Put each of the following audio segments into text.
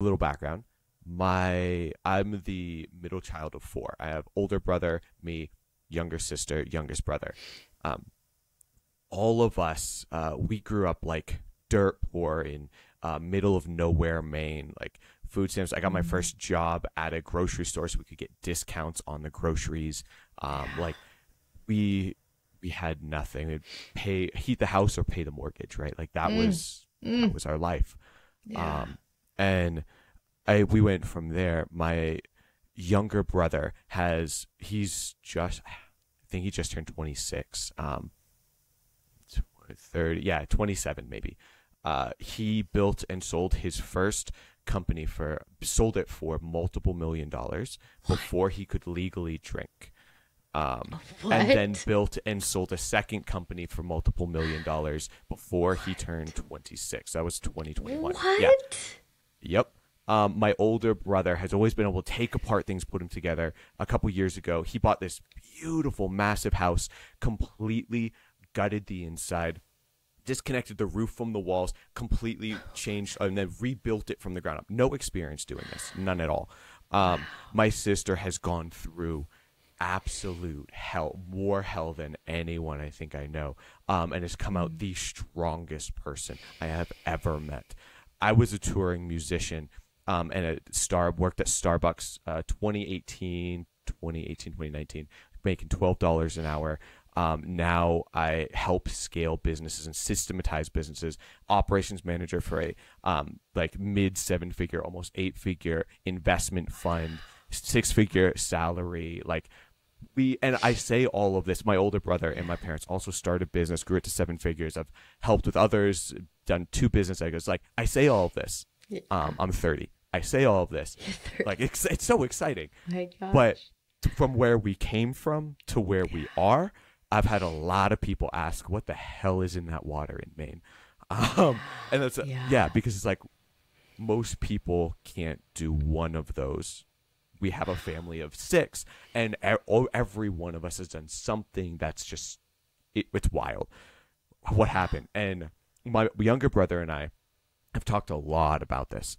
little background. I'm the middle child of four. I have older brother, me, younger sister, youngest brother. Um, all of us, we grew up like dirt poor in middle of nowhere, Maine. Like food stamps. I got my Mm. first job at a grocery store so we could get discounts on the groceries. Yeah. Like we we had nothing. We'd pay heat the house or pay the mortgage, right? Like Mm. that Mm. was our life. Yeah. Um, and I we went from there. My younger brother he's just I think he just turned 26. 30, yeah, 27 maybe. He built and sold his first company for sold it for multiple $1 million before he could legally drink. Um, and then What? built and sold a second company for multiple $1 million before he turned 26. That was 2021. Yeah. What? Yep. My older brother has always been able to take apart things, put them together. A couple years ago, he bought this beautiful, massive house, completely gutted the inside, disconnected the roof from the walls, completely changed, and then rebuilt it from the ground up. No experience doing this, none at all. My sister has gone through absolute hell, more hell than anyone I think I know, and has come out Mm. the strongest person I have ever met. I was a touring musician, and worked at Starbucks 2018, 2019, making $12 an hour. Now I help scale businesses and systematize businesses. Operations manager for a like mid seven figure, almost eight figure investment fund, 6 figure salary. Like and I say all of this. My older brother and my parents also started business, grew it to seven figures. I've helped with others, done two business ideas. Like I say all of this. Yeah. I'm 30. I say all of this. You're Like 30. it's so exciting. My But gosh. from where we came from to where we are, I've had a lot of people ask, "What the hell is in that water in Maine?" Um, and that's Yeah. yeah, because it's like most people can't do one of those. We have a family of six, and every one of us has done something that's just it's wild. What Yeah. happened? And my younger brother and I have talked a lot about this,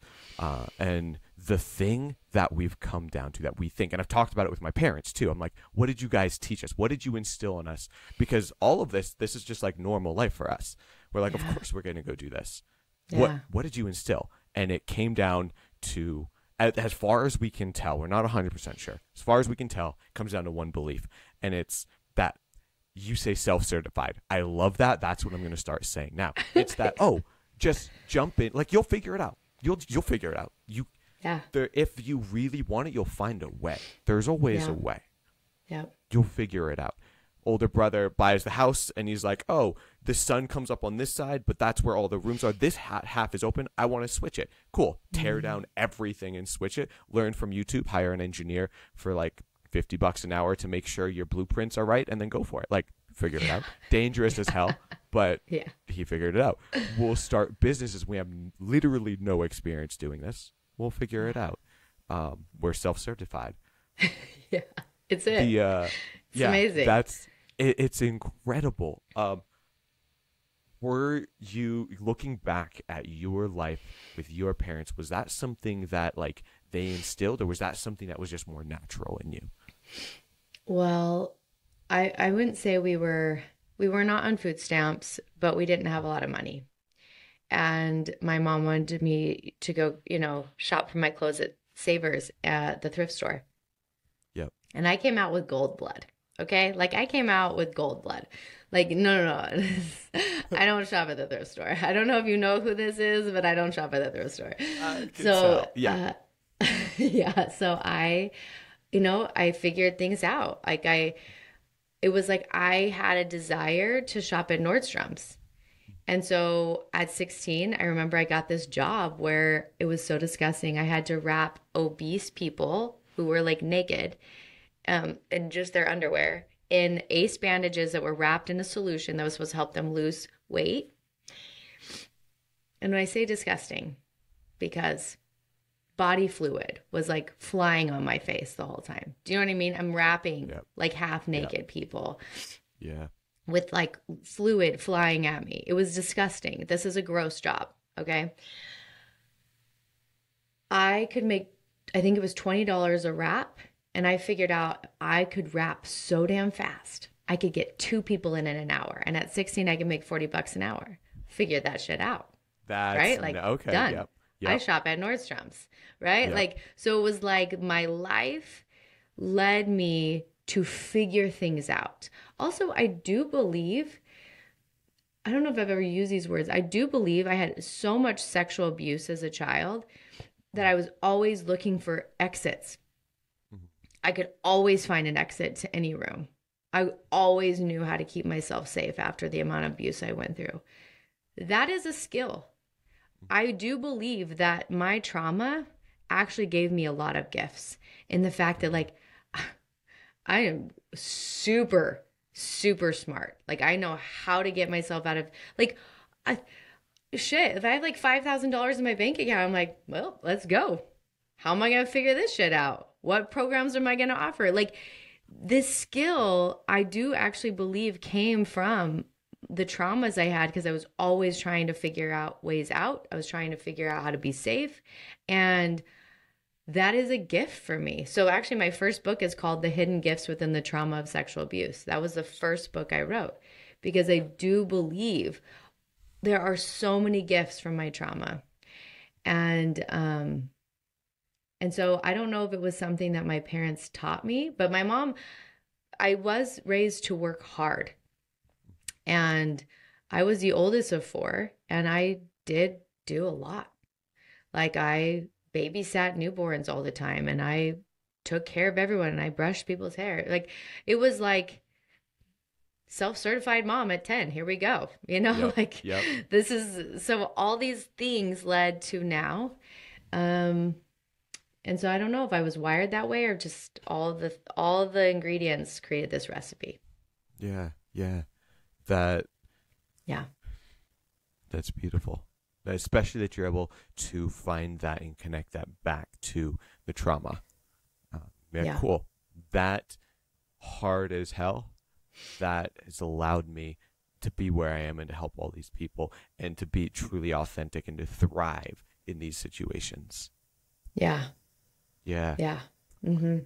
and the thing that we've come down to that we think, and I've talked about it with my parents too. I'm like, what did you guys teach us? What did you instill in us? Because all of this is just like normal life for us. We're like, of Yeah. course we're going to go do this. Yeah. What did you instill? And it came down to, as far as we can tell, we're not 100% sure. As far as we can tell, it comes down to one belief, and it's that you say self-certified. I love that. That's what I'm going to start saying now. It's that, oh, just jump in. Like you'll figure it out. You'll figure it out. Yeah. If you really want it, you'll find a way. There's always a Yeah. way. Yeah. You'll figure it out. Older brother buys the house and he's like, oh, the sun comes up on this side, but that's where all the rooms are. This half is open. I want to switch it. Cool. Tear Mm. down everything and switch it. Learn from YouTube. Hire an engineer for like $50 an hour to make sure your blueprints are right, and then go for it. Like figure it Yeah. out. Dangerous as hell, but Yeah. he figured it out. We'll start businesses. We have literally no experience doing this. We'll figure it out. We're self-certified. Yeah. It's it. The It's yeah, amazing. it's incredible. Were you looking back at your life with your parents? Was that something that like they instilled, or was that something that was just more natural in you? Well, I wouldn't say we were not on food stamps, but we didn't have a lot of money. And my mom wanted me to go, shop for my clothes at Savers at the thrift store. Yep. And I came out with gold blood. Okay? Like I came out with gold blood. Like, no, no, no. I don't shop at the thrift store. I don't know if you know who this is, but I don't shop at the thrift store. I can So, tell. Yeah. yeah, so I figured things out. It was like I had a desire to shop at Nordstrom's. And so at 16, I remember I got this job where it was so disgusting. I had to wrap obese people who were like naked in just their underwear in ace bandages that were wrapped in a solution that was supposed to help them lose weight. And when I say disgusting, because body fluid was like flying on my face the whole time. Do you know what I mean? I'm wrapping Yep. like half Yep. naked people Yeah. with like fluid flying at me. It was disgusting. This is a gross job. Okay. I could make, I think it was $20 a wrap. And I figured out I could wrap so damn fast. I could get two people in an hour. And at 16, I could make $40 an hour. Figured that shit out. That's Right? Like, okay. done. Yep. I Yep. shop at Nordstrom's. Right? Yep. Like, so it was like my life led me to figure things out. Also, I do believe, I don't know if I've ever used these words. I do believe I had so much sexual abuse as a child that I was always looking for exits. Mhm. I could always find an exit to any room. I always knew how to keep myself safe after the amount of abuse I went through. That is a skill. I do believe that my trauma actually gave me a lot of gifts in the fact that, like, I am super, super smart. Like, I know how to get myself out of, like, I, shit, if I have like $5,000 in my bank account, I'm like, well, let's go. How am I going to figure this shit out? What programs am I going to offer? Like, this skill, I do actually believe came from the traumas I had because I was always trying to figure out ways out. I was trying to figure out how to be safe. And that is a gift for me. So actually, my first book is called The Hidden Gifts Within the Trauma of Sexual Abuse. That was the first book I wrote because I do believe there are so many gifts from my trauma. And so I don't know if it was something that my parents taught me, but my mom, I was raised to work hard. And I was the oldest of four, and I did do a lot. Like I babysat newborns all the time, and I took care of everyone, and I brushed people's hair. Like it was like self-certified mom at 10. Here we go. You know, Yep. like Yep. this is so all these things led to now. Um, and so I don't know if I was wired that way or just all the ingredients created this recipe. Yeah. Yeah. That Yeah. that's beautiful. Especially that you're able to find that and connect that back to the trauma. Yeah, Yeah. cool. That hard as hell, that has allowed me to be where I am and to help all these people and to be truly authentic and to thrive in these situations. Yeah. Yeah. Yeah. Mm-hmm.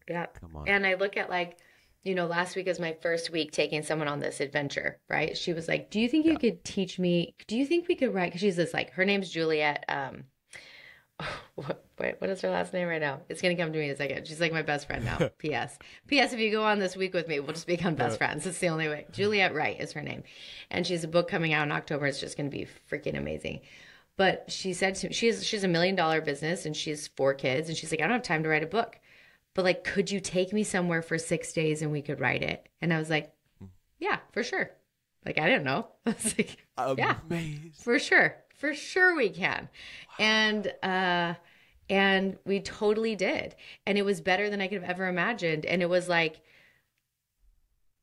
Yeah. Come on. And I look at like, last week is my first week taking someone on this adventure, right? She was like, do you think you Yeah. could teach me? Do you think we could write? Because she's this like, her name's Juliet. What is her last name right now? It's going to come to me in a second. She's like my best friend now. P.S. P.S. If you go on this week with me, we'll just become best friends. It's the only way. Juliet Wright is her name. And she has a book coming out in October. It's just going to be freaking amazing. But she said to me, she's $1 million business and she has 4 kids. And she's like, I don't have time to write a book. But like, could you take me somewhere for 6 days and we could write it? And I was like, yeah, for sure. Like, I didn't know. I was like, yeah, Amazing. for sure. For sure we can. And we totally did. And it was better than I could have ever imagined. And it was like,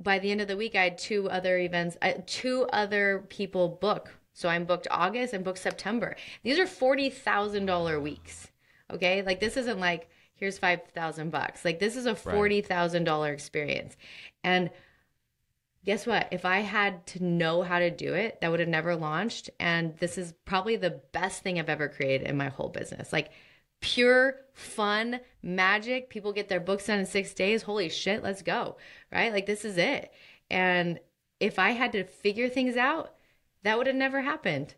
by the end of the week, I had 2 other events, 2 other people book. So I'm booked August and booked September. These are $40,000 weeks. Okay. Like this isn't like, here's $5,000. Like this is a $40,000 experience. And guess what? If I had to know how to do it, that would have never launched. And this is probably the best thing I've ever created in my whole business. Like pure fun, magic. People get their books done in 6 days. Holy shit, let's go. Right? Like this is it. And if I had to figure things out, that would have never happened.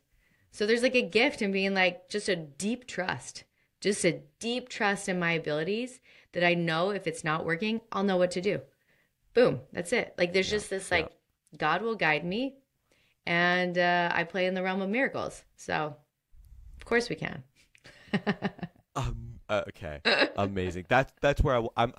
So there's like a gift in being like just a deep trust in my abilities that I know if it's not working, I'll know what to do. Boom. That's it. Like there's just this like, God will guide me and I play in the realm of miracles. So of course we can. Okay. Amazing. That's where I'm